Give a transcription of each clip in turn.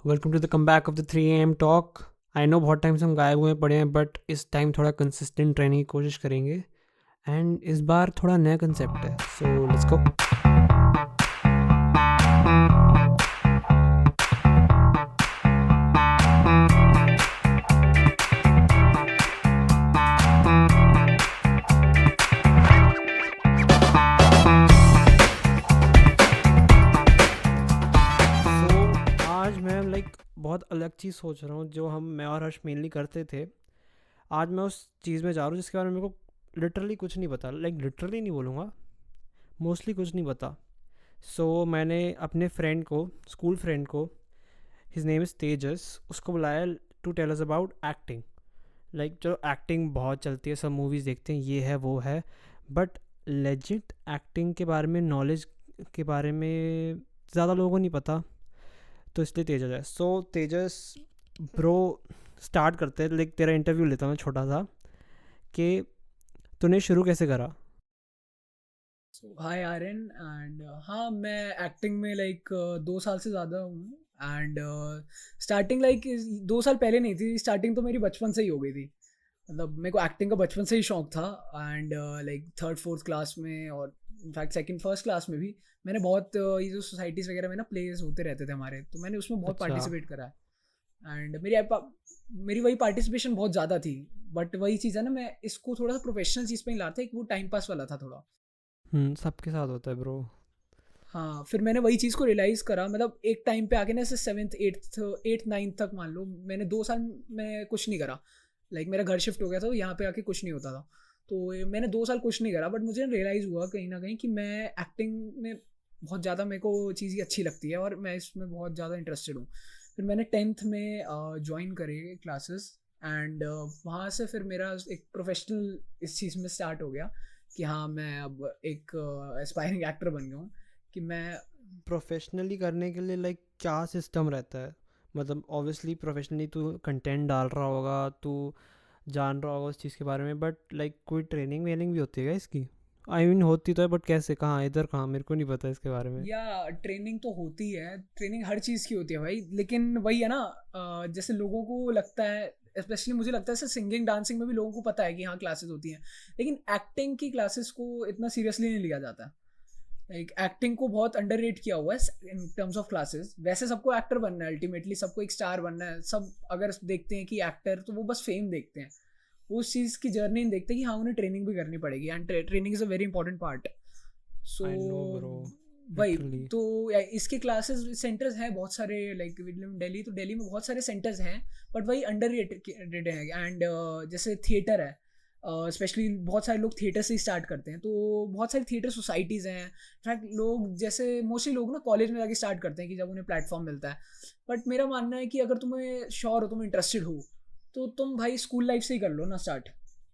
Welcome to the come back of the 3 AM talk. I know बहुत time से हम गायब हुए पड़े हैं, बट इस टाइम थोड़ा कंसिस्टेंट रहने की कोशिश करेंगे। एंड इस बार थोड़ा नया कंसेप्ट है, सो लेट्स गो। सो आज मैं बहुत अलग चीज़ सोच रहा हूँ, जो मैं और हर्ष मेनली करते थे। आज मैं उस चीज़ में जा रहा हूँ जिसके बारे में मेरे को लिटरली कुछ नहीं पता। लिटरली नहीं बोलूँगा, मोस्टली कुछ नहीं पता। मैंने अपने फ्रेंड को, स्कूल फ्रेंड को, हिज नेम इज़ तेजस, उसको बुलाया to tell us about acting. चलो एक्टिंग बहुत चलती है, सब मूवीज़ देखते हैं, ये है वो है, बट लेजिट एक्टिंग के बारे में, नॉलेज के बारे में ज़्यादा लोगों को नहीं पता। तो इसलिए तेजस है। तेजस ब्रो, स्टार्ट करते हैं। तेरा इंटरव्यू लेता हूँ मैं छोटा सा, कि तूने शुरू कैसे करा। हाय आर्यन एंड हाँ मैं एक्टिंग में 2 साल से ज़्यादा हूँ एंड स्टार्टिंग 2 साल पहले नहीं थी। स्टार्टिंग तो मेरी बचपन से ही हो गई थी। मतलब मेरे को एक्टिंग का बचपन से ही शौक था एंड थर्ड फोर्थ क्लास में और इनफैक्ट सेकंड फर्स्ट क्लास में भी मैंने बहुत ये जो सोसाइटीज़ वगैरह में ना प्लेस होते रहते थे हमारे, तो मैंने उसमें बहुत अच्छा। पार्टिसिपेट करा है। एंड मेरी वही पार्टिसिपेशन बहुत ज़्यादा थी। बट वही चीज़ है ना, मैं इसको थोड़ा सा प्रोफेशनल चीज़ पे ही लाता, एक वो टाइम पास वाला था थोड़ा। सबके साथ होता है ब्रो। हाँ, फिर मैंने वही चीज़ को रियलाइज़ करा। मतलब एक टाइम पे आके ना, ऐसे सेवन्थ एट्थ नाइन्थ तक मान लो मैंने 2 साल में कुछ नहीं करा। मेरा घर शिफ्ट हो गया था, तो यहाँ पे आके कुछ नहीं होता था। तो मैंने 2 साल कुछ नहीं करा, बट मुझे रियलाइज़ हुआ कहीं ना कहीं कि मैं एक्टिंग में बहुत ज़्यादा, मेरे को चीज़ ये अच्छी लगती है और मैं इसमें बहुत ज़्यादा इंटरेस्टेड हूँ। फिर मैंने टेंथ में ज्वाइन करे क्लासेस एंड वहाँ से फिर मेरा एक प्रोफेशनल इस चीज़ में स्टार्ट हो गया कि हाँ मैं अब एक एस्पायरिंग एक्टर बन गया हूँ। कि मैं प्रोफेशनली करने के लिए क्या सिस्टम रहता है? मतलब ऑब्वियसली प्रोफेशनली तू कंटेंट डाल रहा होगा, तू जान रहा होगा उस चीज़ के बारे में, बट कोई ट्रेनिंग वेनिंग भी होती है क्या इसकी? आई मीन होती तो है, बट कैसे, कहाँ, इधर कहाँ, मेरे को नहीं पता इसके बारे में। या ट्रेनिंग तो होती है, ट्रेनिंग हर चीज़ की होती है भाई, लेकिन वही है ना, जैसे लोगों को लगता है, स्पेशली मुझे लगता है सिंगिंग डांसिंग में भी लोगों को पता है कि हाँ क्लासेस होती हैं, लेकिन एक्टिंग की क्लासेस को इतना सीरियसली नहीं लिया जाता। एक्टिंग को बहुत अंडररेट किया हुआ है इन टर्म्स ऑफ क्लासेस। वैसे सबको एक्टर बनना है, अल्टीमेटली सबको एक स्टार बनना है। सब अगर देखते हैं कि एक्टर, तो वो बस फेम देखते हैं, वो उस चीज़ की जर्नी नहीं देखते कि हाँ उन्हें ट्रेनिंग भी करनी पड़ेगी and training is a very important part. So I know bro, वही लिटरली। तो इसके क्लासेस सेंटर्स हैं बहुत सारे, दिल्ली, तो दिल्ली में बहुत सारे सेंटर्स हैं, बट वही अंडर रेटेड है। एंड जैसे थिएटर है, स्पेशली बहुत सारे लोग थिएटर से ही स्टार्ट करते हैं, तो बहुत सारी थिएटर सोसाइटीज़ हैं। इनफैक्ट लोग, जैसे मोस्टली लोग ना कॉलेज में जाके स्टार्ट करते हैं कि जब उन्हें प्लेटफॉर्म मिलता है। बट मेरा मानना है कि अगर तुम्हें श्योर हो, तुम इंटरेस्टेड हो, तो तुम भाई स्कूल लाइफ से ही कर लो ना स्टार्ट,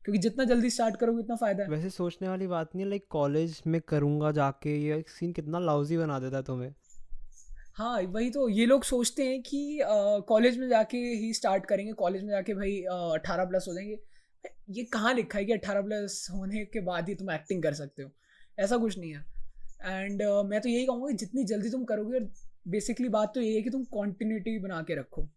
क्योंकि जितना जल्दी स्टार्ट करोगे उतना फ़ायदा है। वैसे सोचने वाली बात नहीं है, कॉलेज में करूँगा जाके, ये सीन कितना लाउजी बना देता है तुम्हें। हाँ वही तो, ये लोग सोचते हैं कि कॉलेज में जाके ही स्टार्ट करेंगे, कॉलेज में जाके भाई 18+ हो जाएंगे। ये कहाँ लिखा है कि 18+ होने के बाद ही तुम एक्टिंग कर सकते हो? ऐसा कुछ नहीं है। एंड मैं तो यही कहूँगा कि जितनी जल्दी तुम करोगे, बेसिकली बात तो यही है कि तुम कॉन्टिन्यूटी बना के रखो।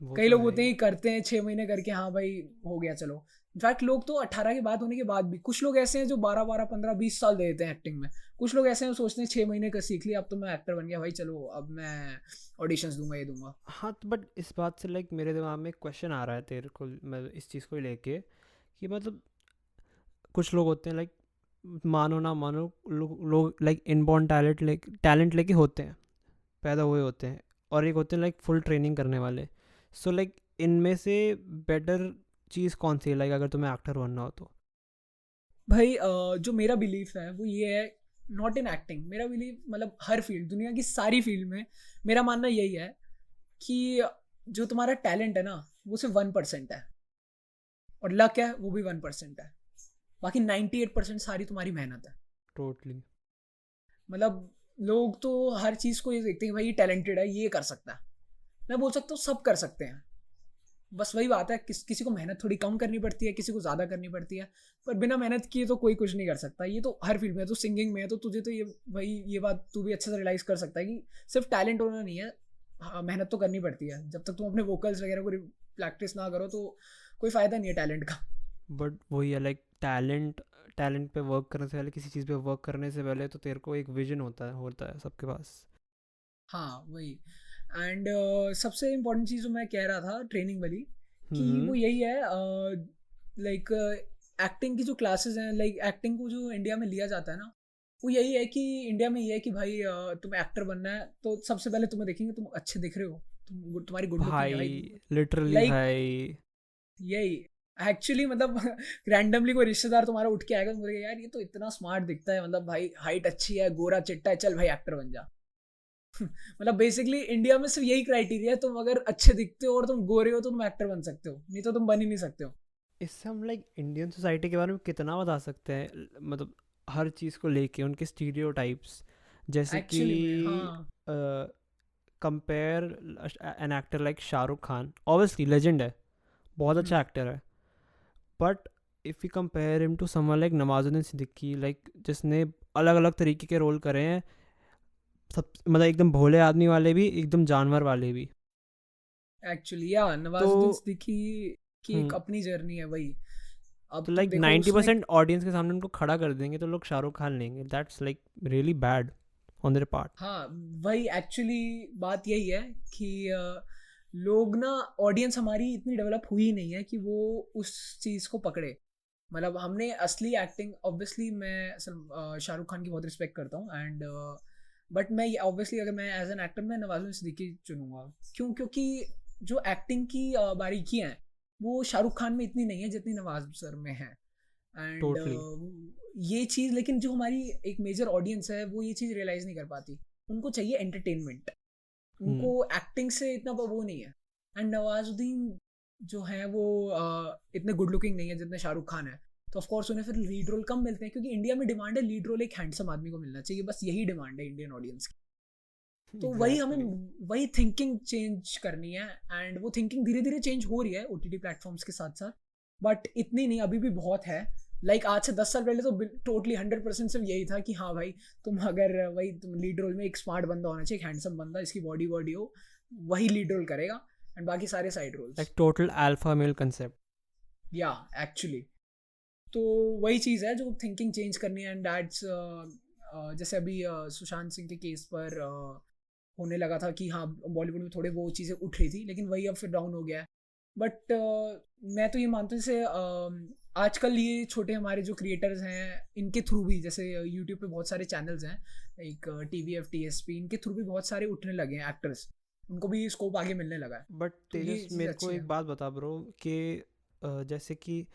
वो कई तो लोग है होते ही। हैं, करते हैं 6 महीने करके, हाँ भाई हो गया चलो। इनफैक्ट लोग तो 18 के बाद होने के बाद भी, कुछ लोग ऐसे हैं जो 12 12 15 20 साल दे देते हैं एक्टिंग में। कुछ लोग ऐसे हैं सोचते हैं 6 महीने का सीख लिया, अब तो मैं एक्टर बन गया भाई, चलो अब मैं ऑडिशंस दूंगा, ये दूंगा। हाँ, तो बट इस बात से मेरे दिमाग में एक क्वेश्चन आ रहा है तेरे को, मैं इस चीज़ को लेके, कि मतलब कुछ लोग होते हैं, मानो ना मानो, लोग इनबॉर्न टैलेंट लेके होते हैं, पैदा हुए होते हैं, और एक होते हैं फुल ट्रेनिंग करने वाले। सो इनमें से बेटर चीज़ कौन सी है, अगर तुम्हें एक्टर बनना हो तो? भाई जो मेरा बिलीफ है वो ये है, नॉट इन एक्टिंग, मेरा बिलीफ मतलब हर फील्ड, दुनिया की सारी फील्ड में मेरा मानना यही है कि जो तुम्हारा टैलेंट है ना, वो सिर्फ 1% है, और लक है वो भी 1% है। बाकी 98% सारी तुम्हारी मेहनत है। टोटली। मतलब लोग तो हर चीज़ को ये देखते हैं कि भाई ये टैलेंटेड है, ये कर सकता है। मैं बोल सकता हूँ सब कर सकते हैं। बस वही बात है, किसी को मेहनत थोड़ी कम करनी पड़ती है, किसी को ज़्यादा करनी पड़ती है। पर बिना मेहनत किए तो कोई कुछ नहीं कर सकता। ये तो हर फील्ड में है, तो सिंगिंग में है तो तुझे तो ये, भाई ये बात तू भी अच्छे से रियलाइज़ कर सकता है कि सिर्फ टैलेंट होना नहीं है, हाँ, मेहनत तो करनी पड़ती है। जब तक तुम अपने वोकल्स वगैरह को प्रैक्टिस ना करो तो कोई फ़ायदा नहीं है टैलेंट का। बट वही है लाइक टैलेंट, टैलेंट पे वर्क करने से पहले, किसी चीज़ पे वर्क करने से पहले तो तेरे को एक विजन होता है सबके पास। हाँ, वही। एंड सबसे इम्पोर्टेंट चीज़ जो मैं कह रहा था ट्रेनिंग वाली, कि हम्म। वो यही है, लाइक एक्टिंग की जो क्लासेस हैं, लाइक एक्टिंग को जो इंडिया में लिया जाता है ना, वो यही है कि इंडिया में ये है कि भाई तुम्हें एक्टर बनना है तो सबसे पहले तुम्हें देखेंगे तुम अच्छे दिख रहे हो, तुम्हारी गुड लुकिंग है भाई, भाई। लिटरली लाइक भाई। यही एक्चुअली, मतलब रैंडमली कोई रिश्तेदार तुम्हारा उठ के आएगा, तुम बोलेगा यार ये तो इतना स्मार्ट दिखता है, मतलब भाई हाइट अच्छी है, गोरा चिट्टा है, चल भाई एक्टर बन जा। मतलब बेसिकली इंडिया में सिर्फ यही क्राइटेरिया है, तुम अगर अच्छे दिखते हो और तुम गोरे हो तो तुम एक्टर बन सकते हो, नहीं तो तुम बन ही नहीं सकते हो। इससे हम लाइक इंडियन सोसाइटी के बारे में कितना बता सकते हैं, मतलब हर चीज़ को लेके उनके स्टीरियोटाइप्स, जैसे कि एक्चुअली में हाँ। Compare an actor like Shahrukh Khan, obviously legend है, बहुत अच्छा हम्म, एक्टर है, but if you compare him to someone like Nawazuddin Siddiqui, like जिसने अलग अलग तरीके के रोल करे हैं, सब मतलब एकदम भोले आदमी वाले भी, एकदम जानवर वाले भी। एक्चुअली या तो नवाजुद्दीन सिद्दीकी की एक हम्म, अपनी जर्नी है वही। अब तो तुम लाइक देखो उसने, 90% ऑडियंस के सामने उनको खड़ा कर देंगे तो लोग शाहरुख खान लेंगे, that's like really bad on their part. हाँ वही एक्चुअली बात यही है कि लोग ना, ऑडियंस हमारी इतनी डेवलप हुई नहीं है कि वो उस चीज़ को पकड़े। मतलब हमने असली एक्टिंग, ऑब्वियसली मैं शाहरुख खान की बहुत रिस्पेक्ट करता हूँ, एंड बट मैं ऑब्वियसली अगर मैं एज एन एक्टर मैं नवाजुद्दीन सिद्दीकी चुनूंगा। क्यों? क्योंकि जो एक्टिंग की बारीकियाँ हैं वो शाहरुख खान में इतनी नहीं है जितनी नवाज सर में है। And totally. ये चीज़, लेकिन जो हमारी एक मेजर ऑडियंस है वो ये चीज़ रियलाइज़ नहीं कर पाती। उनको चाहिए एंटरटेनमेंट, उनको हम्म। एक्टिंग से इतना वो नहीं है। एंड नवाजुद्दीन जो है वो इतने गुड लुकिंग नहीं है जितने शाहरुख खान है, तो ऑफ कोर्स उन्हें फिर लीड रोल कम मिलते हैं, क्योंकि इंडिया में डिमांड है लीड रोल एक हैंडसम आदमी को मिलना चाहिए, बस यही डिमांड है इंडियन ऑडियंस की। तो वही हमें, एग्जैक्टली। वही थिंकिंग चेंज करनी है। एंड वो थिंकिंग धीरे धीरे चेंज हो रही है ओटीटी प्लेटफॉर्म्स के साथ साथ, बट इतनी नहीं, अभी भी बहुत है। लाइक आज से 10 साल पहले तो टोटली 100% सिर्फ यही था कि हाँ भाई, तुम अगर वही तुम लीड रोल में एक स्मार्ट बंदा होना चाहिए, एक हैंडसम बंदा, इसकी बॉडी बॉडी हो, वही लीड रोल करेगा, एंड बाकी सारे side like roles. Total alpha male concept. या एक्चुअली, तो वही चीज़ है जो थिंकिंग चेंज करनी है। एंड दैट्स जैसे अभी सुशांत सिंह के केस पर होने लगा था कि हाँ बॉलीवुड में थोड़े वो चीज़ें उठ रही थी, लेकिन वही अब फिर डाउन हो गया है। बट मैं तो ये मानता हूँ, जैसे आजकल ये छोटे हमारे जो क्रिएटर्स हैं इनके थ्रू भी, जैसे यूट्यूब पे बहुत सारे चैनल्स हैं, एक TVF TSP, इनके थ्रू भी बहुत सारे उठने लगे हैं एक्टर्स, उनको भी स्कोप आगे मिलने लगा है। बट तो ये तेजस, चीज़ मेरे को अच्छी एक है। बात बता ब्रो कि जैसे कि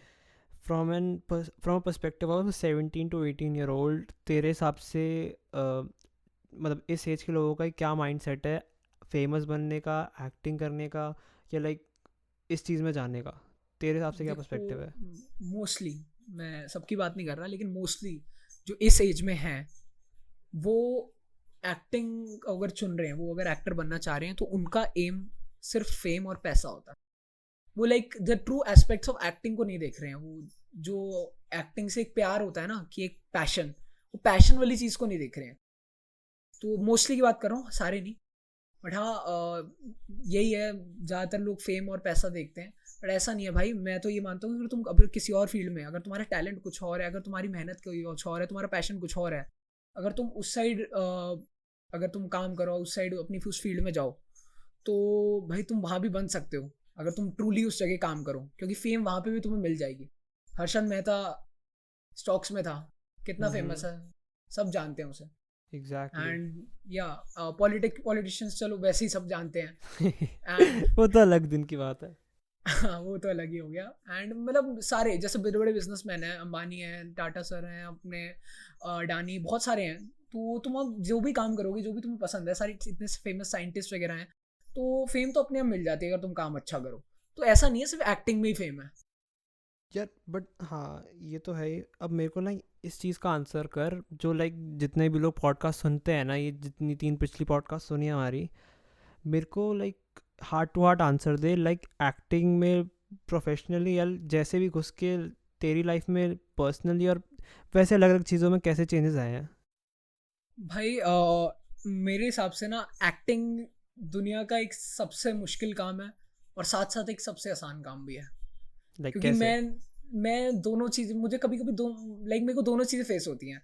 from a perspective of 17 to 18 year old, तेरे हिसाब से मतलब इस एज के लोगों का क्या माइंड सेट है, फेमस बनने का, एक्टिंग करने का, या लाइक इस चीज़ में जाने का, तेरे हिसाब से क्या देखो पर्सपेक्टिव है? मोस्टली, मैं सबकी बात नहीं कर रहा, लेकिन मोस्टली जो इस एज में हैं वो एक्टिंग अगर चुन रहे हैं, वो अगर एक्टर बनना चाह रहे हैं, तो उनका एम सिर्फ फेम और पैसा होता है। वो like the true aspects of acting को नहीं देख रहे हैं। वो जो एक्टिंग से एक प्यार होता है ना, कि एक पैशन, वो पैशन वाली चीज़ को नहीं देख रहे हैं। तो मोस्टली की बात कर रहा हूँ, सारे नहीं। बट हाँ यही है, ज़्यादातर लोग फेम और पैसा देखते हैं। बट ऐसा नहीं है भाई, मैं तो ये मानता हूँ कि अगर तुम अगर किसी और फील्ड में, अगर तुम्हारा टैलेंट कुछ और है, अगर तुम्हारी मेहनत कोई कुछ और है, तुम्हारा पैशन कुछ और है, अगर तुम उस साइड अगर तुम काम करो, उस साइड अपनी उस फील्ड में जाओ, तो भाई तुम वहाँ भी बन सकते हो, अगर तुम ट्रूली उस जगह काम करो, क्योंकि फेम वहाँ पे भी तुम्हें मिल जाएगी। हर्षद मेहता स्टॉक्स में था, कितना फेमस हम्म। है, सब जानते हैं उसे। एग्जैक्टली। एंड या पॉलिटिशियंस चलो वैसे ही सब जानते हैं। एंड वो तो अलग दिन की बात है। वो तो अलग ही हो गया। एंड मतलब सारे जैसे बड़े बड़े बिजनेसमैन हैं, अंबानी हैं, टाटा सर हैं अपने, अडानी, बहुत सारे हैं। तो तुम अब जो भी काम करोगे, जो भी तुम्हें पसंद है, सारे इतने फेमस साइंटिस्ट वगैरह हैं, तो फेम तो अपने आप मिल जाती है अगर तुम काम अच्छा करो। तो ऐसा नहीं है सिर्फ एक्टिंग में ही फेम है। यार बट हाँ, ये तो है ही। अब मेरे को ना इस चीज़ का आंसर कर, जो लाइक जितने भी लोग पॉडकास्ट सुनते हैं ना, ये जितनी 3 पिछली पॉडकास्ट सुनी है हमारी, मेरे को like heart to heart answer दे, लाइक एक्टिंग में प्रोफेशनली या जैसे भी घुस के तेरी लाइफ में पर्सनली और वैसे अलग अलग चीज़ों में कैसे चेंजेस आए हैं? भाई मेरे हिसाब से ना एक्टिंग दुनिया का एक सबसे मुश्किल काम है और साथ साथ एक सबसे आसान काम भी है, लाइक क्योंकि कैसे? मैं दोनों चीज़ें, मुझे कभी कभी दो लाइक मेरे को दोनों चीज़ें फेस होती हैं।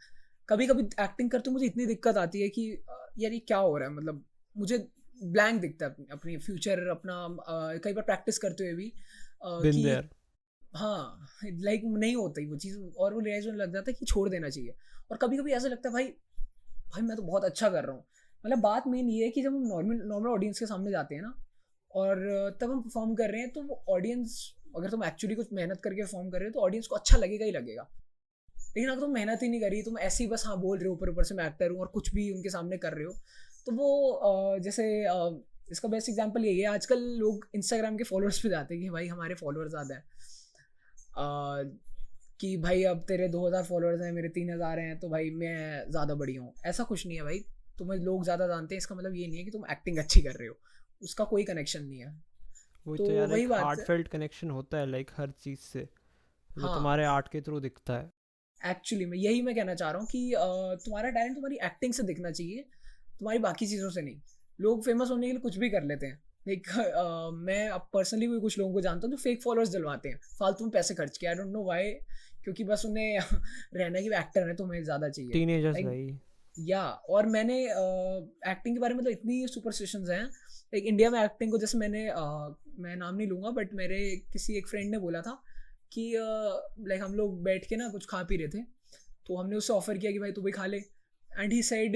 कभी कभी एक्टिंग करते हुए मुझे इतनी दिक्कत आती है कि यार ये क्या हो रहा है, मतलब मुझे ब्लैंक दिखता है अपनी फ्यूचर अपना, कई बार प्रैक्टिस करते हुए भी बिन कि देयर। हाँ लाइक नहीं होता ही वो चीज़, और वो रियलाइज होने लग जाता है कि छोड़ देना चाहिए। और कभी कभी ऐसा लगता है भाई, भाई मैं तो बहुत अच्छा कर रहा हूँ। मतलब बात मेन ये है कि जब हम नॉर्मल नॉर्मल ऑडियंस के सामने जाते हैं ना, और तब हम परफॉर्म कर रहे हैं, तो वो ऑडियंस, अगर तुम एक्चुअली कुछ मेहनत करके परफॉर्म कर रहे हो तो ऑडियंस को अच्छा लगेगा ही लगेगा। लेकिन अगर तुम मेहनत ही नहीं करी, तुम ऐसे ही बस हाँ बोल रहे हो ऊपर ऊपर से मैं एक्टर हूँ और कुछ भी उनके सामने कर रहे हो, तो वो जैसे इसका बेस्ट एग्जांपल यही है, आजकल लोग इंस्टाग्राम के फॉलोअर्स पे जाते हैं कि भाई हमारे फॉलोअर्स ज़्यादा हैं, कि भाई अब तेरे 2000 फॉलोअर्स हैं, मेरे 3000 हैं, तो भाई मैं ज़्यादा बड़ी हूँ। ऐसा कुछ नहीं है भाई, तुम्हें लोग ज़्यादा जानते हैं इसका मतलब ये नहीं है कि तुम एक्टिंग अच्छी कर रहे हो, उसका कोई कनेक्शन नहीं है। वही तो तो यार, वही एक बात हार्ट है। फेल्ट कनेक्शन होता है लाइक हर चीज़ से, जो हाँ, तुम्हारे आर्ट के थ्रू दिखता है। एक्चुअली मैं यही मैं कहना चाह रहा हूँ कि तुम्हारा टैलेंट तुम्हारी एक्टिंग से दिखना चाहिए, तुम्हारी बाकी चीज़ों से नहीं। लोग फेमस होने के लिए कुछ भी कर लेते हैं। लाइक मैं अब पर्सनली भी कुछ लोगों को जानता हूँ जो फेक फॉलोअर्स दिलवाते हैं फालतू में पैसे खर्च के, आई डोंट नो व्हाई, क्योंकि बस उन्हें रहना कि वो एक्टर है तो उन्हें ज़्यादा चाहिए। टीनेजर्स लाइक भाई। या, और मैंने एक्टिंग के बारे में तो इतनी सुपरस्टिशंस हैं। लाइक इंडिया में एक्टिंग को जैसे मैंने मैं नाम नहीं लूँगा, बट मेरे किसी एक फ्रेंड ने बोला था कि लाइक हम लोग बैठ के ना कुछ खा पी रहे थे, तो हमने उससे ऑफर किया कि भाई तू भी खा ले, एंड ही सेड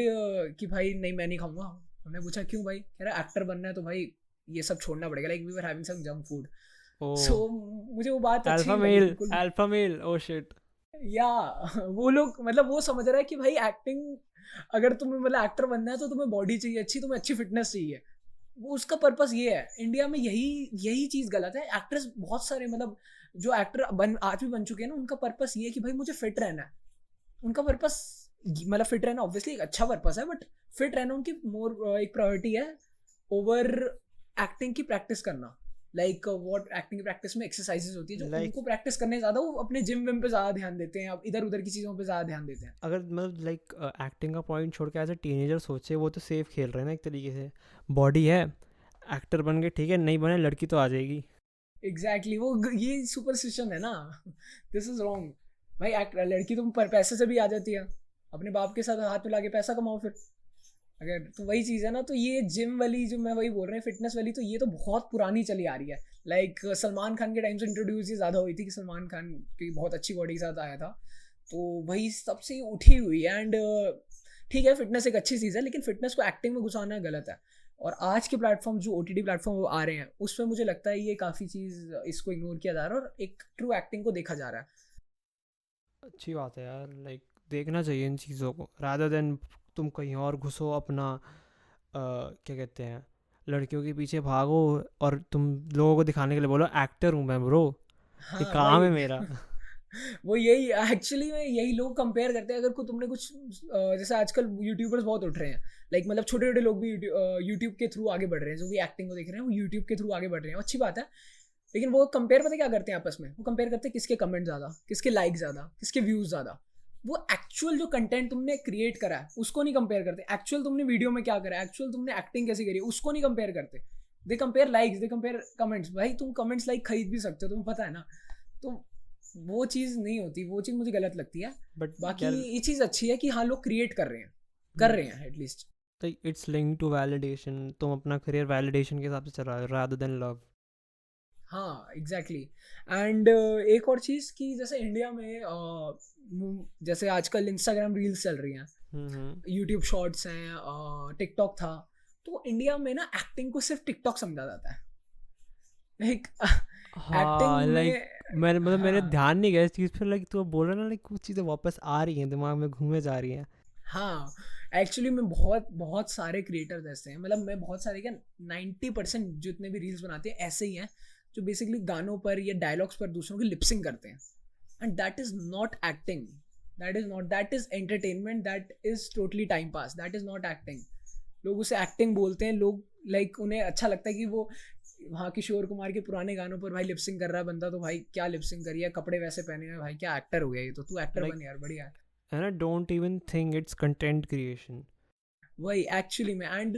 कि भाई नहीं मैं नहीं खाऊंगा। हमने पूछा क्यों भाई, कह रहा एक्टर बनना है तो भाई ये सब छोड़ना पड़ेगा, like we were having some junk food. Oh, so मुझे वो बात अच्छी अल्फा नहीं लगी मेल, बिल्कुल। Alpha male, oh shit. या वो लोग मतलब वो समझ रहा है कि भाई एक्टिंग, अगर तुम्हें मतलब एक्टर बनना है तो तुम्हें बॉडी चाहिए अच्छी, तुम्हें अच्छी फिटनेस चाहिए, वो उसका पर्पस ये है। इंडिया में यही यही चीज़ गलत है। एक्टर्स बहुत सारे मतलब जो एक्टर बन आज भी बन चुके हैं ना, उनका पर्पस ये है कि भाई मुझे फिट रहना है। उनका पर्पस मतलब फिट रहना ऑब्वियसली एक अच्छा पर्पस है, बट फिट रहना उनकी मोर एक प्रायोरिटी है ओवर एक्टिंग की प्रैक्टिस करना। लाइक व्हाट एक्टिंग की प्रैक्टिस में एक्सरसाइजेज होती है जो लाइक उनको प्रैक्टिस करने ज़्यादा, वो अपने जिम विम पे ज़्यादा ध्यान देते हैं, अब इधर उधर की चीज़ों पे ज़्यादा ध्यान देते हैं। अगर मतलब लाइक एक्टिंग का पॉइंट छोड़ के एज ए टीनेजर सोचे, वो तो सेफ खेल रहे हैं ना एक तरीके से। बॉडी है, एक्टर बन गए ठीक है, नहीं बने लड़की तो आ जाएगी। एग्जैक्टली वो ये सुपरस्टिशन है ना। This is wrong. भाई लड़की तुम पर पैसे से भी आ जाती है, अपने बाप के साथ हाथ मिला के पैसा कमाओ फिर। अगर तो वही चीज़ है ना, तो ये जिम वाली जो मैं वही बोल रहे हैं फिटनेस वाली, तो ये तो बहुत पुरानी चली आ रही है। लाइक सलमान खान के टाइम से इंट्रोड्यूस ये ज़्यादा हुई थी कि सलमान खान की बहुत अच्छी बॉडी के साथ आया था, तो वही सबसे उठी हुई है। एंड ठीक है फिटनेस एक अच्छी चीज़ है, लेकिन फिटनेस को एक्टिंग में घुसाना गलत है। और आज के प्लेटफॉर्म जो OTT प्लेटफॉर्म आ रहे हैं उसमें मुझे लगता है ये काफ़ी चीज़ इसको इग्नोर किया जा रहा है और एक ट्रू एक्टिंग को देखा जा रहा है। अच्छी बात है यार, लाइक देखना चाहिए इन चीज़ों को, रादर देन तुम कहीं और घुसो अपना क्या कहते हैं, लड़कियों के पीछे भागो, और तुम लोगों को दिखाने के लिए बोलो एक्टर हूँ मैं ब्रो, ये हाँ काम है भाई। मेरा। वो यही एक्चुअली में यही लोग कंपेयर करते हैं। अगर को तुमने कुछ जैसे आजकल यूट्यूबर्स बहुत उठ रहे हैं, लाइक मतलब छोटे छोटे लोग भी यूट्यूब के थ्रू आगे बढ़ रहे हैं, जो भी एक्टिंग को देख रहे हैं वो यूट्यूब के थ्रू आगे बढ़ रहे हैं, अच्छी बात है। लेकिन वो कंपेयर पता है क्या करते हैं आपस में, वो कंपेयर करते हैं किसके कमेंट ज़्यादा, किसके लाइक ज़्यादा, किसके व्यूज़ ज़्यादा। वो एक्चुअल जो कंटेंट तुमने क्रिएट करा है उसको नहीं कंपेयर करते, एक्चुअल तुमने वीडियो में क्या करा है, एक्चुअल तुमने एक्टिंग कैसे करी है उसको नहीं कंपेयर करते। दे कंपेयर लाइक्स, दे कंपेयर कमेंट्स। भाई तुम कमेंट्स लाइक खरीद भी सकते हो, तुम्हें पता है ना। तो वो चीज़ नहीं होती, वो चीज़ मुझे गलत लगती है। बट बाकी यार, ये चीज़ अच्छी है कि हाँ लोग क्रिएट कर रहे हैं at least. It's link to validation, तुम अपना करियर वैलिडेशन के हिसाब से चला रहे हो रादर देन लव। हाँ एग्जैक्टली। एंड एक और चीज़ कि जैसे इंडिया में जैसे आजकल इंस्टाग्राम रील्स चल रही हैं, हम्म। यूट्यूब शॉर्ट्स हैं, टिकटॉक था, तो इंडिया में ना एक्टिंग को सिर्फ टिकटॉक समझा जाता है। लाइक हाँ एक्टिंग लाइक, में। मैंने मतलब मेरे हाँ ध्यान नहीं गया इस चीज़ पर, लाइक तू बोल रहा ना, लाइक कुछ चीज़ें वापस आ रही हैं दिमाग में, घूमे जा रही हैं। हाँ, एक्चुअली में बहुत बहुत सारे क्रिएटर्स ऐसे हैं, मतलब मैं बहुत सारे क्या 90% जितने भी रील्स बनाते हैं ऐसे ही हैं, जो बेसिकली गानों पर या डायलॉग्स पर दूसरों की लिपसिंग करते हैं। And that is not acting, that is not, that is entertainment, that is totally time pass, that is not acting. लोग उसे एक्टिंग बोलते हैं, लोग लाइक उन्हें अच्छा लगता है कि वो वहाँ किशोर कुमार के पुराने गानों पर भाई लिपसिंग कर रहा है बंदा, तो भाई क्या लिपसिंग करी है, कपड़े वैसे पहने हैं, भाई क्या एक्टर हो गया ये, तो तू एक्टर लाइक बन यार, बढ़िया है। है ना, don't even think it's content creation. वही एक्चुअली में। एंड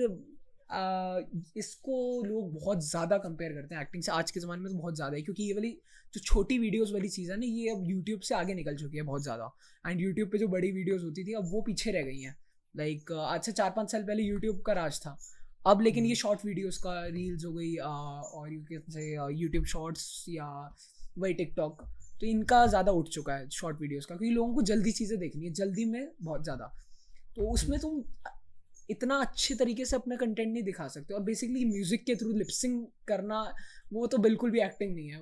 इसको लोग बहुत ज़्यादा कंपेयर करते हैं एक्टिंग से आज के ज़माने में, तो बहुत ज़्यादा है, क्योंकि ये वाली जो छोटी वीडियोस वाली चीज़ है ना, ये अब यूट्यूब से आगे निकल चुकी है बहुत ज़्यादा। एंड यूट्यूब पे जो बड़ी वीडियोस होती थी अब वो पीछे रह गई हैं। लाइक आज से 4-5 साल पहले यूट्यूब का राज था, अब लेकिन ये शॉर्ट वीडियोस का रील्स हो गई, और you can say YouTube shorts या वही टिकटॉक, तो इनका ज़्यादा उठ चुका है शॉर्ट वीडियोस का, क्योंकि लोगों को जल्दी चीज़ें देखनी है, जल्दी में बहुत ज़्यादा। तो उसमें तुम इतना अच्छे तरीके से अपना कंटेंट नहीं दिखा सकते, और बेसिकली म्यूज़िक के थ्रू लिपसिंग करना वो तो बिल्कुल भी एक्टिंग नहीं है।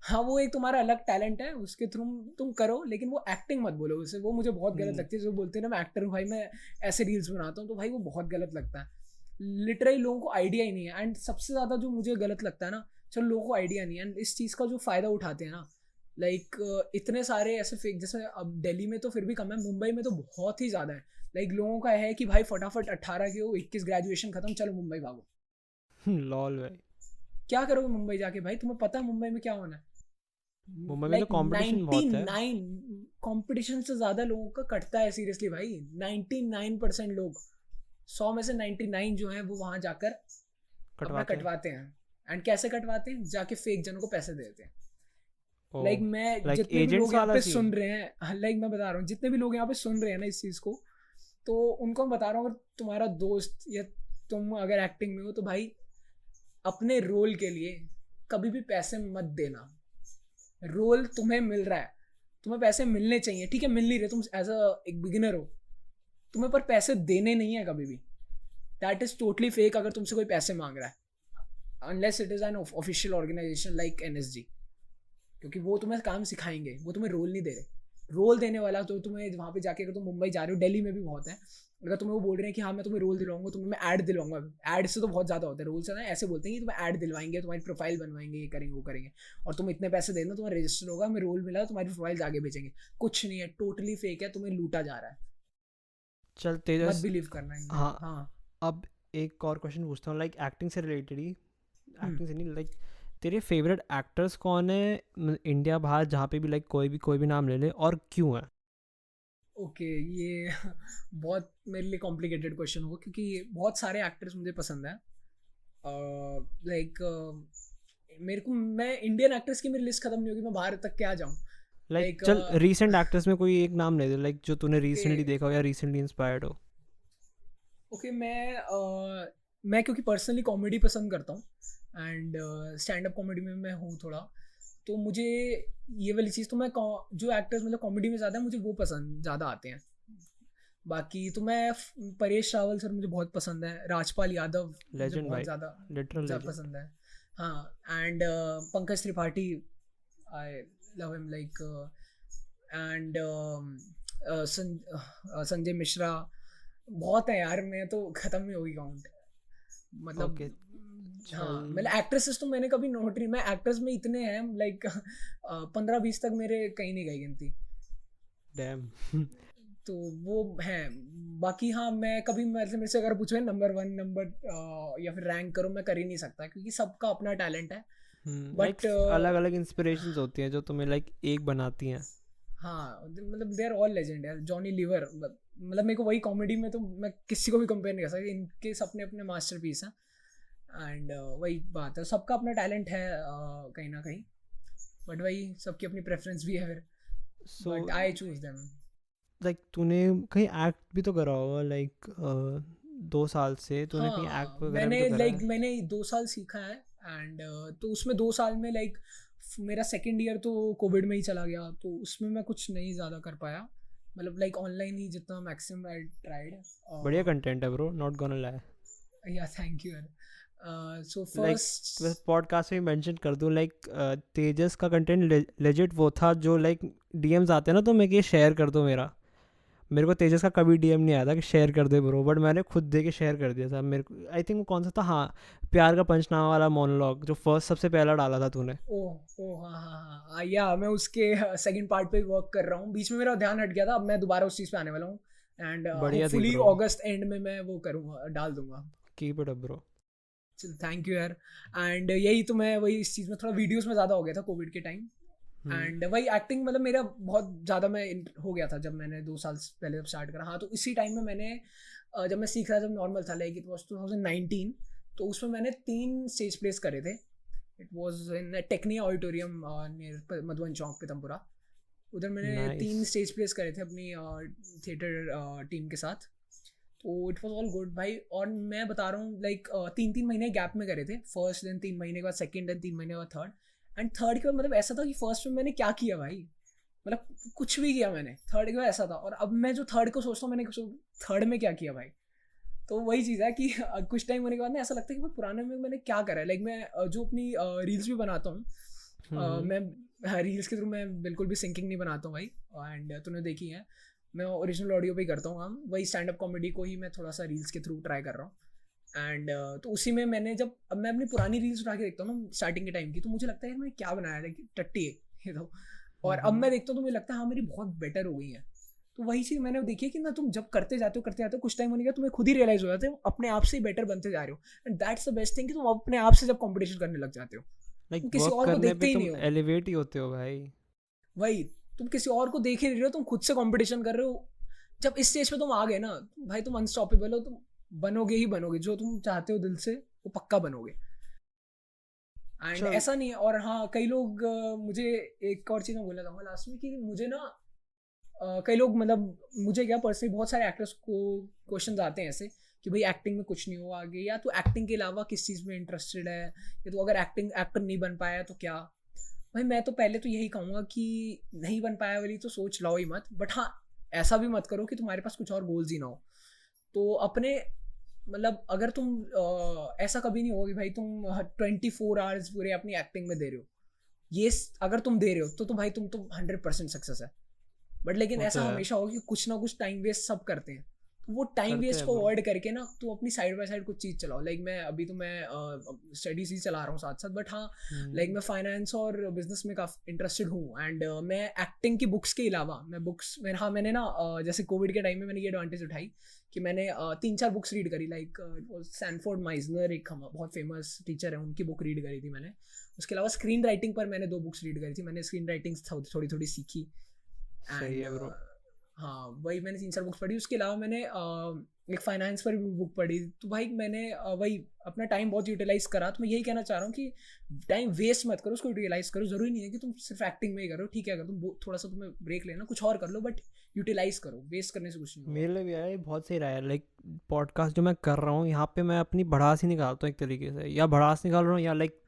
हाँ, वो एक तुम्हारा अलग टैलेंट है, उसके थ्रू तुम करो, लेकिन वो एक्टिंग मत बोलो उसे, वो मुझे बहुत गलत लगती है। जो बोलते हैं ना मैं एक्टर हूँ भाई, मैं ऐसे रील्स बनाता हूँ, तो भाई वो बहुत गलत लगता है। लिटरली लोगों को आइडिया ही नहीं है। एंड सबसे ज़्यादा जो मुझे गलत लगता है ना, चलो लोगों को आइडिया नहीं है, एंड इस चीज़ का जो फ़ायदा उठाते हैं ना, लाइक इतने सारे ऐसे फेक, जैसे अब दिल्ली में तो फिर भी कम है, मुंबई में तो बहुत ही ज़्यादा है। लाइक लोगों का है कि भाई फटाफट 18 के हो, 21 ग्रेजुएशन खत्म, चलो मुंबई भागो। लॉल भाई, क्या करोगे मुंबई जाके भाई, तुम्हें पता है मुंबई में क्या होना है। मुंबई में तो लाइक कंपटीशन बहुत है। 99 कंपटीशन से ज़्यादा लोगों का कटता है सीरियसली भाई। 99% लोग, 100 में से 99 जो हैं वो वहाँ जाकर अपना कटवाते हैं। कटवाते हैं। एंड कैसे कटवाते हैं, जाके फेक जनों को पैसे देते हैं। ओ, लाइक मैं लाइक जितने भी एजेंट्स लोग यहाँ वाला पे सीन। सुन रहे हैं, लाइक मैं बता रहा हूँ जितने भी लोग यहाँ पे सुन रहे हैं ना इस चीज़ को, तो उनको मैं बता रहा हूँ, अगर तुम्हारा दोस्त या तुम अगर एक्टिंग में हो, तो भाई अपने रोल के लिए कभी भी पैसे मत देना। रोल तुम्हें मिल रहा है, तुम्हें पैसे मिलने चाहिए, ठीक है मिल नहीं रहे, तुम एज अ एक बिगिनर हो, तुम्हें पर पैसे देने नहीं है कभी भी। दैट इज टोटली फेक अगर तुमसे कोई पैसे मांग रहा है, unless it is an official organization like NSG, क्योंकि वो तुम्हें काम सिखाएंगे, वो तुम्हें रोल नहीं दे रहे। रोल देने वाला तो तुम्हें वहाँ पे जाके, अगर तुम मुंबई जा रहे हो, दिल्ली में भी बहुत है, अगर तुम्हें वो बोल रहे हैं कि हाँ मैं तुम्हें रोल दिलवाऊंगा, तुम्हें मैं ऐड दिलवाऊंगा, ऐड से तो बहुत ज़्यादा होता है, रोल से ना ऐसे बोलते हैं कि तुम्हें ऐड दिलवाएंगे, तुम्हारी प्रोफाइल बनवाएंगे, ये करेंगे वो करेंगे, और तुम इतने पैसे देना, तुम्हारा रजिस्टर होगा, हमें रोल मिला, तुम्हारी प्रोफाइल आगे भेजेंगे। कुछ नहीं है, टोटली फेक है, तुम्हें लूटा जा रहा है, चल मत तेजस। बिलीव करना इनमें। हाँ, हाँ। अब एक और क्वेश्चन पूछता हूँ, लाइक एक्टिंग से रिलेटेड ही। हम्म। एक्टिंग से नहीं, लाइक तेरे फेवरेट एक्टर्स कौन है इंडिया बाहर, जहाँ पे भी, लाइक कोई भी नाम ले ले, और क्यों है? ओके, ये बहुत मेरे लिए कॉम्प्लिकेटेड क्वेश्चन होगा, क्योंकि बहुत सारे एक्टर्स मुझे पसंद है। लाइक मेरे को, मैं इंडियन एक्टर्स की मेरी लिस्ट खत्म नहीं होगी, मैं बाहर तक क्या जाऊँ। लाइक लाइक चल रीसेंट एक्टर्स में कोई एक नाम ले दे, लाइक जो तूने ओके रिसेंटली देखा हो या रिसेंटली इंस्पायर्ड हो। ओके, मैं क्योंकि पर्सनली कॉमेडी पसंद करता हूँ, एंड स्टैंड अप कॉमेडी में मैं हूँ थोड़ा, तो मुझे ये वाली चीज़, तो मैं जो एक्टर्स मतलब कॉमेडी में ज़्यादा है, मुझे वो पसंद ज़्यादा आते हैं। बाकी तो मैं परेश रावल सर मुझे बहुत पसंद है, राजपाल यादव मुझे लेजेंड बहुत भाई, ज़्यादा लिटरल ज़्यादा लेजेंड। पसंद है। हाँ, and Pankaj Tripathi, I love him like, and Sanjay Mishra, बहुत है यार, मैं तो ख़त्म नहीं होगी काउंट, मतलब। ओके, हाँ, चल। मतलब एक्ट्रेसेस तो मैंने कभी नोट नहीं, मैं एक्टर्स में इतने हैं लाइक 15-20 तक मेरे कहीं नहीं गई गिनती, डैम। तो वो है। बाकी हाँ, मैं कभी मतलब मेरे से अगर पूछे नंबर 1 नंबर या फिर रैंक करो, मैं कर ही नहीं सकता, क्योंकि सबका अपना टैलेंट है। लाइक बट अलग अलग इंस्पिरेशंस होती हैं जो तुम्हें लाइक एक बनाती हैं। हाँ, मतलब दे आर ऑल लेजेंड यार। जॉनी लीवर, मतलब मेरे को वही कॉमेडी में तो मैं किसी को भी कंपेयर नहीं कर सकता, इनके अपने अपने मास्टरपीस हैं। एंड वही बात है, सबका अपना टैलेंट है कहीं ना कहीं, बट वही सबकी अपनी प्रेफरेंस भी है फिर, so but I choose them. Like तूने कहीं एक्ट भी तो करा होगा, लाइक 2 साल से तूने कहीं एक्ट हाँ, वगैरह भी मैंने तो करा लाइक है। मैंने 2 साल सीखा है, एंड तो उसमें 2 साल में लाइक मेरा सेकेंड ईयर तो कोविड में ही चला गया, तो उसमें मैं कुछ नहीं ज़्यादा कर पाया, मतलब लाइक ऑनलाइन ही जितना मैक्सिमम आई ट्राइड। बढ़िया कंटेंट है ब्रो, नॉट गोना लाई। या थैंक यू यार। सो लाइक फर्स्ट, पॉडकास्ट में मेंशन कर दूं, लाइक तेजस का कंटेंट लेजिट वो था जो लाइक डीएम्स आते हैं ना, तो मैं ये शेयर कर दो मेरे को तेजस का कभी डीएम नहीं आया था कि शेयर कर दे ब्रो, बट मैंने खुद दे के शेयर कर दिया था। मेरे को आई थिंक वो कौन सा था, हाँ, प्यार का पंचनामा वाला मोनोलॉग जो फर्स्ट सबसे पहला डाला था तूने। ओह ओह हाँ हाँ हाँ हाँ, या मैं उसके सेकंड पार्ट पे वर्क कर रहा हूँ, बीच में मेरा ध्यान हट गया था, अब मैं दोबारा उस चीज़ पे आने वाला हूँ, एंड बढ़िया थी होपफुली ब्रो, अगस्त एंड में मैं वो करूँगा, डाल दूंगा। Keep it up bro. चल थैंक यू यार। एंड यही तो, मैं वही इस चीज़ में थोड़ा वीडियोस में ज़्यादा हो गया था कोविड के टाइम, एंड वही एक्टिंग मतलब मेरा बहुत ज़्यादा मैं हो गया था जब मैंने 2 साल पहले जब स्टार्ट करा। हाँ, तो इसी टाइम में मैंने जब मैं सीख रहा था, जब नॉर्मल था, लाइक इट वॉज 2019, तो उसमें मैंने 3 स्टेज प्लेस करे थे। It was in Tecnia auditorium near Madhuban Chowk Pitampura. उधर मैंने नाइस। 3 स्टेज प्लेस करे थे अपनी थिएटर टीम के साथ। तो इट वॉज ऑल गुड भाई। और मैं बता रहा हूँ लाइक 3-3 महीने गैप में करे थे। फर्स्ट देन 3 महीने के बाद सेकेंड, देन 3 महीने के बाद थर्ड। एंड थर्ड के बाद मतलब ऐसा था कि फर्स्ट में मैंने क्या किया भाई, मतलब कुछ भी किया मैंने। थर्ड के बाद ऐसा था, और अब मैं जो थर्ड को सोचता हूँ मैंने थर्ड में क्या किया भाई। तो वही चीज़ है कि कुछ टाइम होने के बाद ना ऐसा लगता है कि भाई पुराने में मैंने क्या करा है। लाइक मैं जो अपनी रील्स भी बनाता हूँ, मैं रील्स के थ्रू मैं बिल्कुल भी सिंकिंग नहीं बनाता हूँ भाई। एंड तूने देखी है, मैं ओरिजिनल ऑडियो पे ही करता हूँ काम। वही स्टैंड अप कॉमेडी को ही मैं थोड़ा सा रील्स के थ्रू ट्राई कर रहा हूँ। एंड तो उसी में मैंने जब अब मैं अपनी पुरानी रील्स उठा के देखता हूँ ना स्टार्टिंग के टाइम की, तो मुझे लगता है मैं क्या बनाया, लाइक टट्टी है ये तो। और अब मैं देखता हूँ तो मुझे लगता है हाँ मेरी बहुत बेटर हो गई है। तो वही चीज़ मैंने देखी है कि ना तुम जब करते जाते हो कुछ टाइम होने का तुम्हें खुद ही रियलाइज हो जाते हो अपने आप से ही बेटर बनते जा रहे हो। And that's the best thing कि तुम अपने आप से जब कॉम्पिटिशन करने लग जाते हो, लाइक तुम किसी वर्क और को करने देखते पे ही तुम नहीं हो। एलिवेट ही होते हो भाई। वही, तुम किसी और को देख ही नहीं रहे हो, तुम खुद से कंपटीशन कर रहे हो। जब इस स्टेज पे तुम आ गए ना भाई, तुम अनस्टॉपेबल हो, तुम बनोगे ही बनोगे जो तुम चाहते हो दिल से, वो पक्का बनोगे। एंड चल। ऐसा नहीं है। और हाँ, कई लोग मुझे एक और चीज़ मैं बोलना चाहूँगा लास्ट में कि मुझे ना कई लोग मतलब मुझे क्या पर्सनली बहुत सारे एक्टर्स को क्वेश्चन आते हैं ऐसे कि भाई एक्टिंग में कुछ नहीं हुआ आगे, या तो एक्टिंग के अलावा किस चीज़ में इंटरेस्टेड है, या तो अगर एक्टर नहीं बन पाया तो क्या। भाई मैं तो पहले तो यही कहूँगा कि नहीं बन पाया वाली तो सोच लाओ ही मत, बट हाँ ऐसा भी मत करो कि तुम्हारे पास कुछ और गोल्स ही ना हो। तो अपने मतलब अगर तुम ऐसा कभी नहीं होगा कि भाई तुम 24 आवर्स पूरे अपनी एक्टिंग में दे रहे हो, ये अगर तुम दे रहे हो तो भाई तुम तो 100% सक्सेस है। बट लेकिन वो तो ऐसा है, हमेशा होगा कि कुछ ना कुछ टाइम वेस्ट सब करते हैं। तो वो टाइम करते वेस्ट हैं को ब्रो। अवॉइड करके ना तो अपनी साइड बाय साइड कुछ चीज़ चलाओ। लाइक मैं अभी तो मैं स्टडीज ही चला रहा हूँ साथ साथ, बट हाँ लाइक मैं फाइनेंस और बिजनेस में काफ़ी इंटरेस्टेड हूँ। एंड मैं एक्टिंग की बुक्स के अलावा मैं बुक्स में हाँ मैंने ना जैसे कोविड के टाइम में मैंने ये एडवांटेज उठाई कि मैंने 3-4 बुक्स रीड करी। लाइक सैनफोर्ड माइजनर एक बहुत फेमस टीचर है, उनकी बुक रीड करी थी मैंने। उसके अलावा स्क्रीन राइटिंग पर मैंने 2 बुक्स रीड करी थी। मैंने स्क्रीन राइटिंग थोड़ी थोड़ी सीखी। सही एंड है ब्रो। हाँ वही मैंने 3-4 बुक्स पढ़ी। उसके अलावा मैंने एक फाइनेंस पर भी बुक पढ़ी। तो भाई मैंने वही अपना टाइम बहुत यूटिलाइज करा। तो मैं यही कहना चाह रहा हूँ कि टाइम वेस्ट मत करो, उसको यूटिलाइज करो। जरूरी नहीं है कि तुम सिर्फ एक्टिंग में ही करो, ठीक है अगर तुम थोड़ा सा तुम्हें ब्रेक लेना कुछ और कर लो, बट यूटिलाइज करो, वेस्ट करने से कुछ नहीं होगा। मेरे लिए भी आया, ये बहुत सही रहा है। लाइक पॉडकास्ट जो मैं कर रहा हूँ यहाँ पे मैं अपनी भड़ास ही निकालता हूँ एक तरीके से, या भड़ास निकाल रहा हूँ, या लाइक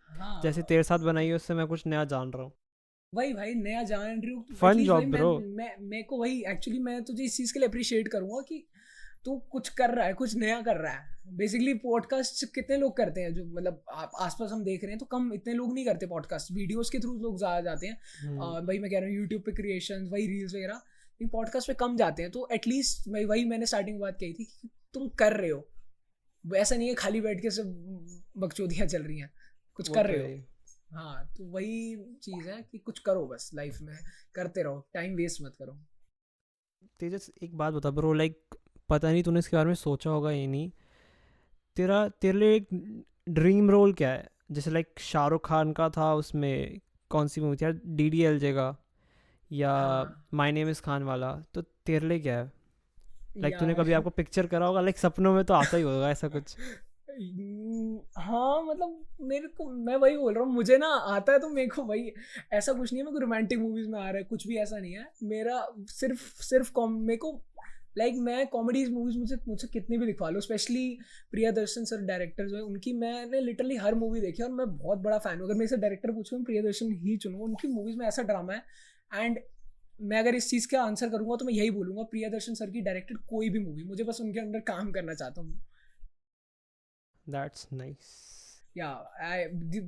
जैसे हाँ तेरे साथ बनाई है उससे मैं कुछ नया जान रहा हूँ। वही भाई नया जान रही हूँ फन एटलीस्ट। भाई जॉब मैं ब्रो। मैं मेरे को वही एक्चुअली मैं तुझे इस चीज़ के लिए अप्रिशिएट करूँगा कि तू कुछ कर रहा है, कुछ नया कर रहा है। बेसिकली पॉडकास्ट कितने लोग करते हैं जो मतलब आसपास हम देख रहे हैं, तो कम इतने लोग नहीं करते पॉडकास्ट। वीडियोस के थ्रू लोग ज़्यादा जाते हैं। भाई मैं कह रहा हूँ यूट्यूब पे क्रिएशन, वही रील्स वगैरह, लेकिन पॉडकास्ट पे कम जाते हैं। तो एटलीस्ट मैं वही मैंने स्टार्टिंग बात कही थी कि तुम कर रहे हो, ऐसा नहीं है खाली बैठ के सब बकचोदियाँ चल रही हैं, कुछ वो कर तो रहे है। हो। हाँ तो वही चीज़ है कि कुछ करो बस लाइफ में, करते रहो, टाइम वेस्ट मत करो। तेजस एक बात बता ब्रो, लाइक पता नहीं तूने इसके बारे में सोचा होगा या नहीं, तेरे लिए एक ड्रीम रोल क्या है? जैसे लाइक शाहरुख खान का था उसमें, कौन सी मूवी थी यार, DDLJ का, या हाँ माय नेम इज़ खान वाला, तो तेरे लिए क्या है? लाइक तूने यार कभी आपको पिक्चर करा होगा, लाइक सपनों में तो आता ही होगा ऐसा कुछ। हाँ मतलब मेरे को मैं वही बोल रहा हूँ, मुझे ना आता है तो मेरे को वही। ऐसा कुछ नहीं है मेरे को रोमांटिक मूवीज में आ रहा है, कुछ भी ऐसा नहीं है मेरा। सिर्फ सिर्फ मेरे को लाइक मैं कॉमेडीज मूवीज मुझे मुझसे कितनी भी दिखवा लो, स्पेशली प्रियदर्शन सर डायरेक्टर जो है उनकी मैंने लिटरली हर मूवी देखी है और मैं बहुत बड़ा फैन हूँ। अगर मेरे से डायरेक्टर पूछूँ मैं प्रियदर्शन ही चुनूँ। उनकी मूवीज में ऐसा ड्रामा है। एंड मैं अगर इस चीज़ का आंसर करूंगा तो मैं यही बोलूंगा, प्रियदर्शन सर की डायरेक्टेड कोई भी मूवी, मुझे बस उनके अंदर काम करना चाहता हूँ। That's nice. या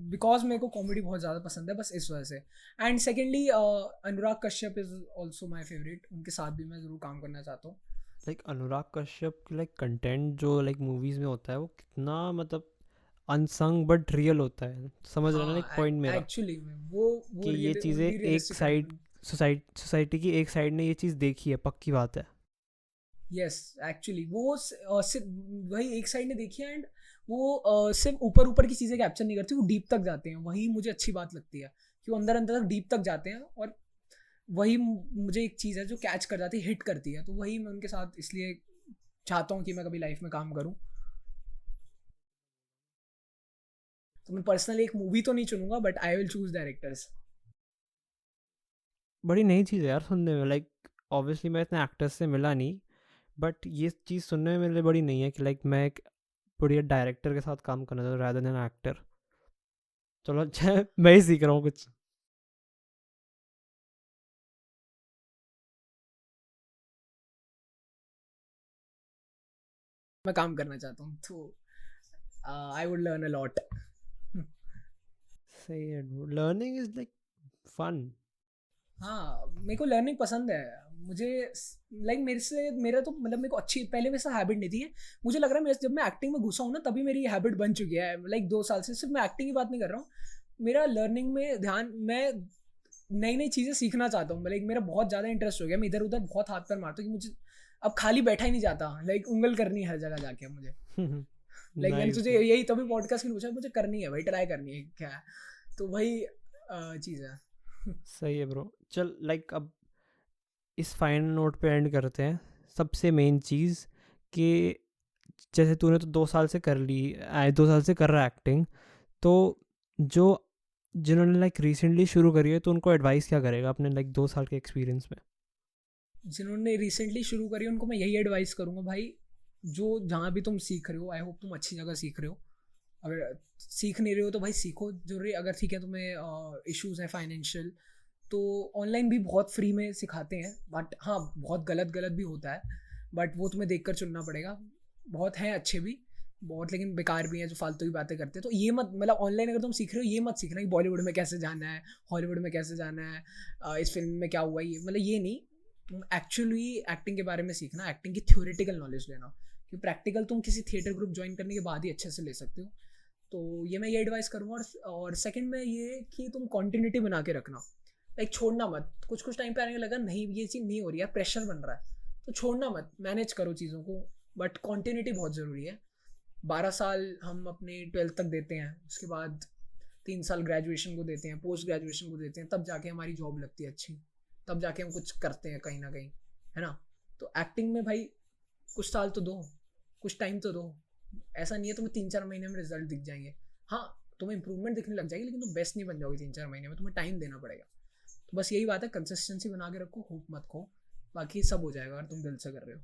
बिकॉज मेरे को कॉमेडी बहुत ज़्यादा पसंद है, बस इस वजह से। And secondly Anurag Kashyap is also my favourite, उनके साथ भी मैं ज़रूर काम करना चाहता हूँ। लाइक अनुराग कश्यप की लाइक कंटेंट जो लाइक मूवीज़ में होता है वो कितना मतलब अनसंग बट रियल होता है, समझ रहा ना लाइक हाँ पॉइंट मेरा, एक्चुअली वो कि ये चीज़ें भी एक रियलिस्टिक साइड, है। सोसाइटी की एक साइड ने ये चीज़ देखी है, पक्की बात है। यस एक्चुअली वो सिर्फ वही एक साइड ने देखी है। एंड वो सिर्फ ऊपर ऊपर की चीज़ें कैप्चर नहीं करती, वो डीप तक जाते हैं, वही मुझे अच्छी बात लगती है। कि वो अंदर अंदर तक डीप तक जाते हैं, और वही मुझे एक चीज़ है जो कैच कर जाती है, हिट करती है, तो वही मैं उनके साथ इसलिए चाहता हूँ कि मैं कभी लाइफ में काम करूँ। तो मैं पर्सनली एक मूवी तो नहीं चुनूंगा, but I will choose directors. बड़ी नई चीज़ है यार सुनने में, लाइक ऑब्वियसली मैं इतने एक्टर्स से मिला नहीं, बट ये चीज़ सुनने में मेरे लिए बड़ी नहीं है कि लाइक मैं एक बढ़िया डायरेक्टर के साथ काम करना चाहता हूँ रादर देन एक्टर। चलो अच्छा है, मैं ही सीख रहा हूँ कुछ। मैं काम करना चाहता हूँ, तो I would learn a lot. सही है, लर्निंग इज लाइक फन। हाँ, मेरे को लर्निंग पसंद है। मुझे लाइक मेरे से मेरा तो मतलब मेरे को अच्छी पहले वैसा हैबिट नहीं थी है। मुझे लग रहा है मैं जब मैं एक्टिंग में घुसा हूँ ना, तभी मेरी हैबिट बन चुकी है। लाइक 2 साल से सिर्फ मैं एक्टिंग की बात नहीं कर रहा हूँ, मेरा लर्निंग में ध्यान, मैं नई नई चीज़ें सीखना चाहता हूँ। लाइक मेरा बहुत ज़्यादा इंटरेस्ट हो गया, मैं इधर उधर बहुत हाथ पैर मारता हूँ कि मुझे अब खाली बैठा ही नहीं जाता। लाइक उंगल करनी है हर जगह जाके मुझे। लाइक मैंने नाइस तुझे ब्रो। यही तभी पॉडकास्ट के लिए पूछा, मुझे करनी है भाई, ट्राई करनी है क्या है। तो वही चीज़ है। सही है ब्रो, चल लाइक अब इस फाइनल नोट पे एंड करते हैं। सबसे मेन चीज़ कि जैसे तूने तो 2 साल से कर ली, 2 साल से कर रहा है एक्टिंग, तो जो जिन्होंने लाइक रिसेंटली शुरू करी है तो उनको एडवाइस क्या करेगा अपने लाइक 2 साल के एक्सपीरियंस में? जिन्होंने रिसेंटली शुरू करी उनको मैं यही एडवाइस करूँगा भाई, जो जहाँ भी तुम सीख रहे हो, आई होप तुम अच्छी जगह सीख रहे हो। अगर सीख नहीं रहे हो तो भाई सीखो जरूरी। अगर ठीक है तुम्हें इश्यूज हैं फाइनेंशियल, तो ऑनलाइन भी बहुत फ्री में सिखाते हैं, बट हाँ बहुत गलत गलत भी होता है, बट वो तुम्हें देख कर चुनना पड़ेगा। बहुत हैं अच्छे भी, बहुत लेकिन बेकार भी हैं जो फालतू की बातें करते हैं। तो ये मत, मतलब ऑनलाइन अगर तुम सीख रहे हो ये मत सीखना कि बॉलीवुड में कैसे जाना है, हॉलीवुड में कैसे जाना है, इस फिल्म में क्या हुआ, ये मतलब ये नहीं। तुम एक्चुअली एक्टिंग के बारे में सीखना, एक्टिंग की थ्योरेटिकल नॉलेज लेना, कि प्रैक्टिकल तुम किसी थिएटर ग्रुप ज्वाइन करने के बाद ही अच्छे से ले सकते हो। तो ये मैं ये एडवाइस करूँगा। और सेकंड में ये कि तुम कॉन्टिन्यूटी बना के रखना। लाइक छोड़ना मत, कुछ कुछ टाइम पे आने लगा नहीं ये चीज़ नहीं हो रही है, प्रेशर बन रहा है, तो छोड़ना मत, मैनेज करो चीज़ों को। बट कॉन्टिन्यूटी बहुत ज़रूरी है। 12 साल हम अपने 12th तक देते हैं, उसके बाद 3 साल ग्रेजुएशन को देते हैं, पोस्ट ग्रेजुएशन को देते हैं, तब जाके हमारी जॉब लगती है अच्छी, तब जाके हम कुछ करते हैं कहीं ना कहीं, है ना। तो एक्टिंग में भाई कुछ साल तो दो, कुछ टाइम तो दो। ऐसा नहीं है तुम्हें 3-4 महीने में रिजल्ट दिख जाएंगे। हाँ, तुम्हें इंप्रूवमेंट दिखने लग जाएगी, लेकिन तुम बेस्ट नहीं बन जाओगे 3-4 महीने में, तुम्हें टाइम देना पड़ेगा। तो बस यही बात है, कंसिस्टेंसी बना के रखो, होप मत खो, बाकी सब हो जाएगा अगर तुम दिल से कर रहे हो।